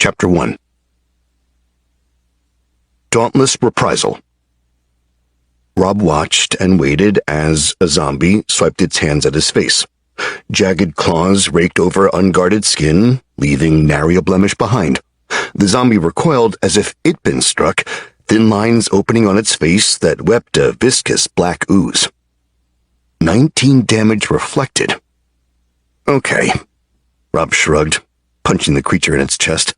Chapter 1. Dauntless Reprisal. Rob watched and waited as a zombie swiped its hands at his face. Jagged claws raked over unguarded skin, leaving nary a blemish behind. The zombie recoiled as if it'd been struck, thin lines opening on its face that wept a viscous black ooze. 19 damage reflected. Okay. Rob shrugged, punching the creature in its chest.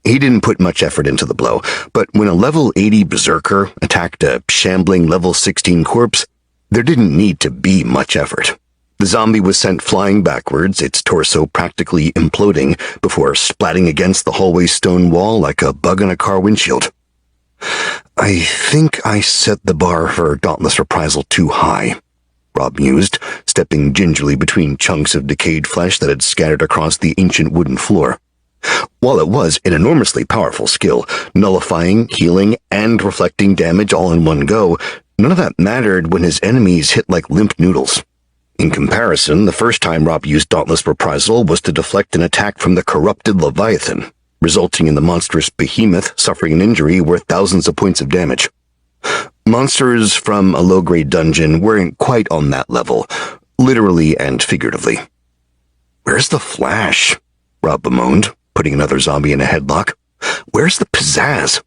He didn't put much effort into the blow, but when a level 80 berserker attacked a shambling level 16 corpse, there didn't need to be much effort. The zombie was sent flying backwards, its torso practically imploding before splatting against the hallway stone wall like a bug on a car windshield. I think I set the bar for Dauntless Reprisal too high, Rob mused, stepping gingerly between chunks of decayed flesh that had scattered across the ancient wooden floor. While it was an enormously powerful skill, nullifying, healing, and reflecting damage all in one go, none of that mattered when his enemies hit like limp noodles. In comparison, the first time Rob used Dauntless Reprisal was to deflect an attack from the corrupted Leviathan, resulting in the monstrous behemoth suffering an injury worth thousands of points of damage. Monsters from a low-grade dungeon weren't quite on that level, literally and figuratively. "Where's the flash?" Rob bemoaned, putting another zombie in a headlock. "Where's the pizzazz?"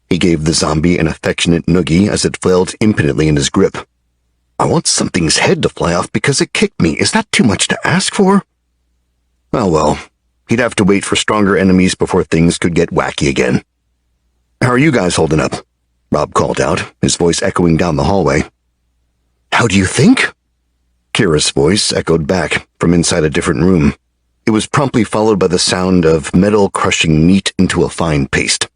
He gave the zombie an affectionate noogie as it flailed impotently in his grip. "I want something's head to fly off because it kicked me. Is that too much to ask for?" Oh well, he'd have to wait for stronger enemies before things could get wacky again. "How are you guys holding up?" Rob called out, his voice echoing down the hallway. "How do you think?" Kira's voice echoed back from inside a different room. It was promptly followed by the sound of metal crushing meat into a fine paste.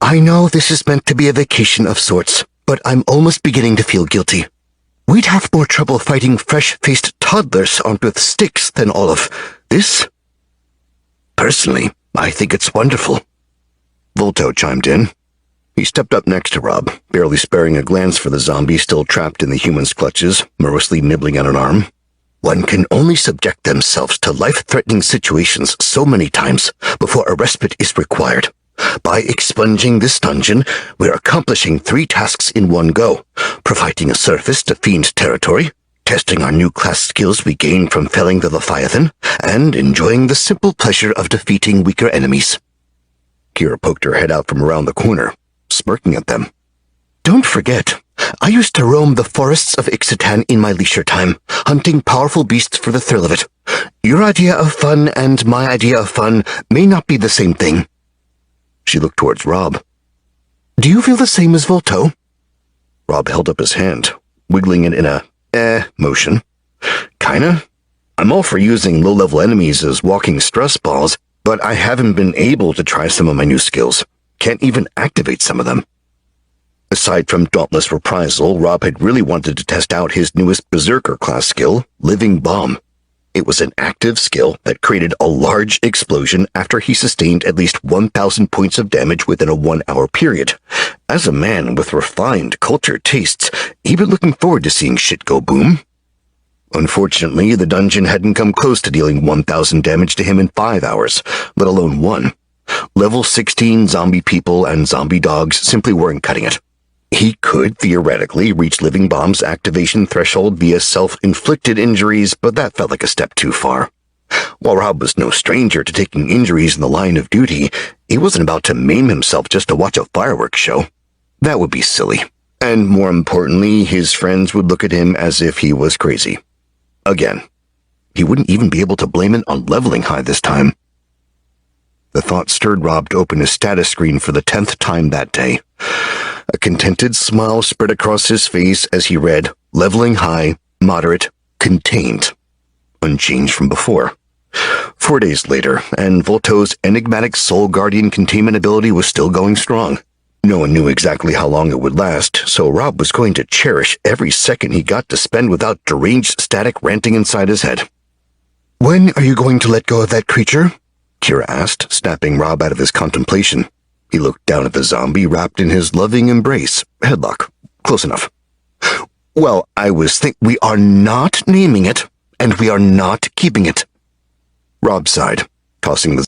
"I know this is meant to be a vacation of sorts, but I'm almost beginning to feel guilty. We'd have more trouble fighting fresh-faced toddlers armed with sticks than all of this. Personally, I think it's wonderful." Volto chimed in. He stepped up next to Rob, barely sparing a glance for the zombie still trapped in the human's clutches, morosely nibbling at an arm. "One can only subject themselves to life-threatening situations so many times before a respite is required. By expunging this dungeon, we're accomplishing 3 tasks in one go, providing a surface to fiend territory, testing our new class skills we gained from felling the Leviathan, and enjoying the simple pleasure of defeating weaker enemies." Kira poked her head out from around the corner, smirking at them. "Don't forget, I used to roam the forests of Ixalan in my leisure time, hunting powerful beasts for the thrill of it. Your idea of fun and my idea of fun may not be the same thing." She looked towards Rob. "Do you feel the same as Volto?" Rob held up his hand, wiggling it in a motion. "Kinda. I'm all for using low-level enemies as walking stress balls, but I haven't been able to try some of my new skills. Can't even activate some of them." Aside from Dauntless Reprisal, Rob had really wanted to test out his newest Berserker class skill, Living Bomb. It was an active skill that created a large explosion after he sustained at least 1,000 points of damage within a 1-hour period. As a man with refined cultured tastes, he'd been looking forward to seeing shit go boom. Unfortunately, the dungeon hadn't come close to dealing 1,000 damage to him in 5 hours, let alone 1. Level 16 zombie people and zombie dogs simply weren't cutting it. He could theoretically reach Living Bomb's activation threshold via self-inflicted injuries, but that felt like a step too far. While Rob was no stranger to taking injuries in the line of duty, he wasn't about to maim himself just to watch a fireworks show. That would be silly. And more importantly, his friends would look at him as if he was crazy. Again, he wouldn't even be able to blame it on leveling high this time. The thought stirred Rob to open his status screen for the 10th time that day. A contented smile spread across his face as he read, "Leveling high, moderate, contained." Unchanged from before. 4 days later, and Volto's enigmatic Soul Guardian containment ability was still going strong. No one knew exactly how long it would last, so Rob was going to cherish every second he got to spend without deranged static ranting inside his head. "When are you going to let go of that creature?" Kira asked, snapping Rob out of his contemplation. He looked down at the zombie wrapped in his loving embrace. Headlock. Close enough. "Well, we are not naming it, and we are not keeping it." Rob sighed, tossing the